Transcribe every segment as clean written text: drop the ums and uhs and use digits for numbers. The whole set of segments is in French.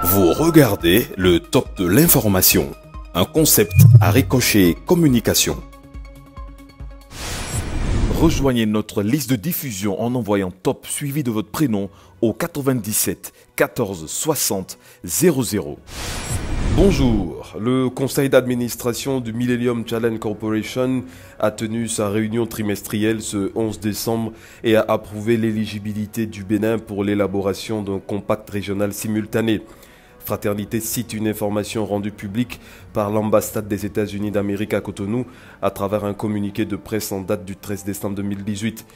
Vous regardez le top de l'information, un concept à Ricochet Communication. Rejoignez notre liste de diffusion en envoyant top suivi de votre prénom au 97 14 60 00. Bonjour, le conseil d'administration du Millennium Challenge Corporation a tenu sa réunion trimestrielle ce 11 décembre et a approuvé l'éligibilité du Bénin pour l'élaboration d'un compact régional simultané. Fraternité cite une information rendue publique par l'ambassade des États-Unis d'Amérique à Cotonou à travers un communiqué de presse en date du 13 décembre 2018.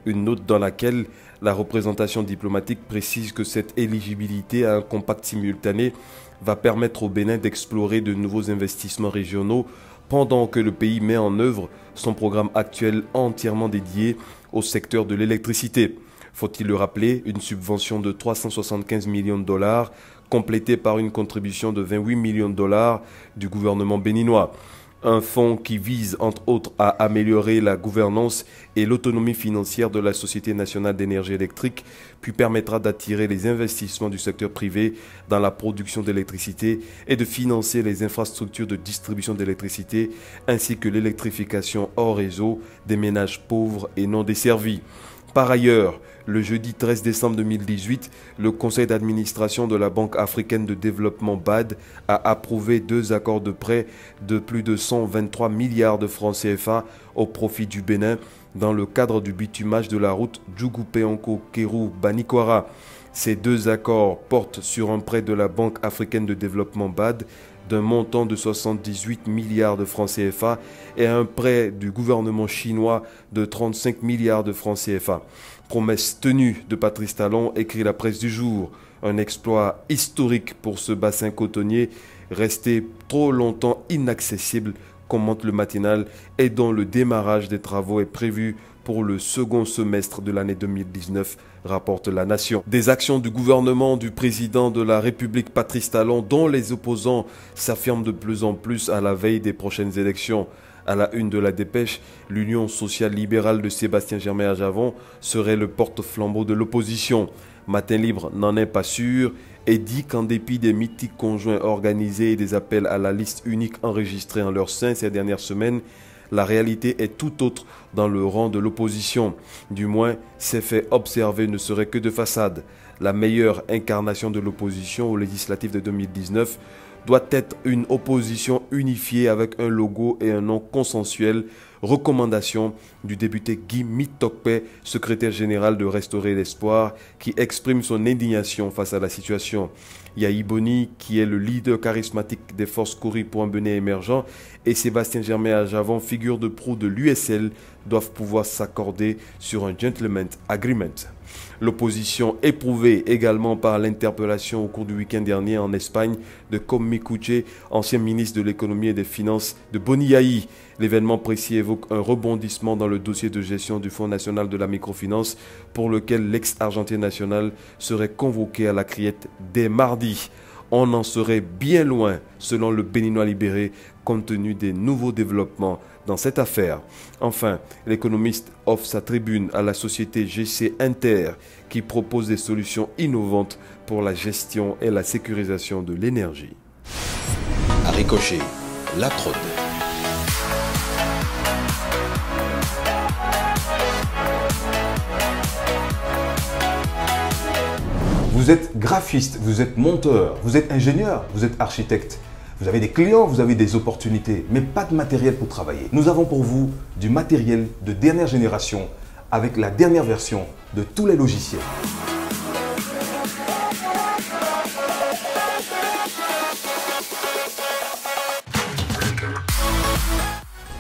Une note dans laquelle la représentation diplomatique précise que cette éligibilité à un compact simultané va permettre au Bénin d'explorer de nouveaux investissements régionaux pendant que le pays met en œuvre son programme actuel entièrement dédié au secteur de l'électricité. Faut-il le rappeler, une subvention de 375 millions de dollars complétée par une contribution de 28 millions de dollars du gouvernement béninois. Un fonds qui vise entre autres à améliorer la gouvernance et l'autonomie financière de la Société nationale d'énergie électrique, puis permettra d'attirer les investissements du secteur privé dans la production d'électricité et de financer les infrastructures de distribution d'électricité ainsi que l'électrification hors réseau des ménages pauvres et non desservis. Par ailleurs, le jeudi 13 décembre 2018, le conseil d'administration de la Banque africaine de développement BAD a approuvé 2 accords de prêt de plus de 123 milliards de francs CFA au profit du Bénin dans le cadre du bitumage de la route Djougou-Péanco-Kérou-Banikwara. Ces 2 accords portent sur un prêt de la Banque africaine de développement BAD d'un montant de 78 milliards de francs CFA et un prêt du gouvernement chinois de 35 milliards de francs CFA. Promesse tenue de Patrice Talon, écrit la presse du jour. Un exploit historique pour ce bassin cotonnier, resté trop longtemps inaccessible, commente le matinal, et dont le démarrage des travaux est prévu pour le second semestre de l'année 2019, rapporte La Nation. Des actions du gouvernement du président de la République Patrice Talon dont les opposants s'affirment de plus en plus à la veille des prochaines élections. À la une de la dépêche, l'Union sociale libérale de Sébastien Germain-Ajavon serait le porte-flambeau de l'opposition. Matin Libre n'en est pas sûr et dit qu'en dépit des meetings conjoints organisés et des appels à la liste unique enregistrés en leur sein ces dernières semaines, la réalité est tout autre dans le rang de l'opposition. Du moins, ces faits observés ne seraient que de façade. La meilleure incarnation de l'opposition aux législatives de 2019 doit être une opposition unifiée avec un logo et un nom consensuel. Recommandation du député Guy Mitokpe, secrétaire général de Restaurer l'Espoir, qui exprime son indignation face à la situation. Yahi Boni, qui est le leader charismatique des forces Cori pour un Bénin émergent, et Sébastien Germain-Ajavon, figure de proue de l'USL, doivent pouvoir s'accorder sur un gentleman agreement. L'opposition éprouvée également par l'interpellation au cours du week-end dernier en Espagne de Komi Kuche, ancien ministre de l'économie et des finances de Boni Yahi. L'événement précis évoque un rebondissement dans le dossier de gestion du Fonds national de la microfinance pour lequel l'ex-argentier national serait convoqué à la criette dès mardi. On en serait bien loin, selon le Béninois libéré, compte tenu des nouveaux développements dans cette affaire. Enfin, l'économiste offre sa tribune à la société GC Inter, qui propose des solutions innovantes pour la gestion et la sécurisation de l'énergie. À Ricochet, la trône. Vous êtes graphiste, vous êtes monteur, vous êtes ingénieur, vous êtes architecte. Vous avez des clients, vous avez des opportunités, mais pas de matériel pour travailler. Nous avons pour vous du matériel de dernière génération avec la dernière version de tous les logiciels.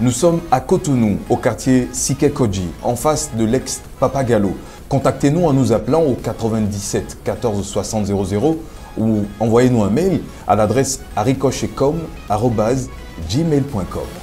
Nous sommes à Cotonou, au quartier Sikekoji, en face de l'ex-Papagalo. Contactez-nous en nous appelant au 97 14 60 00 ou envoyez-nous un mail à l'adresse aricochetcom@gmail.com.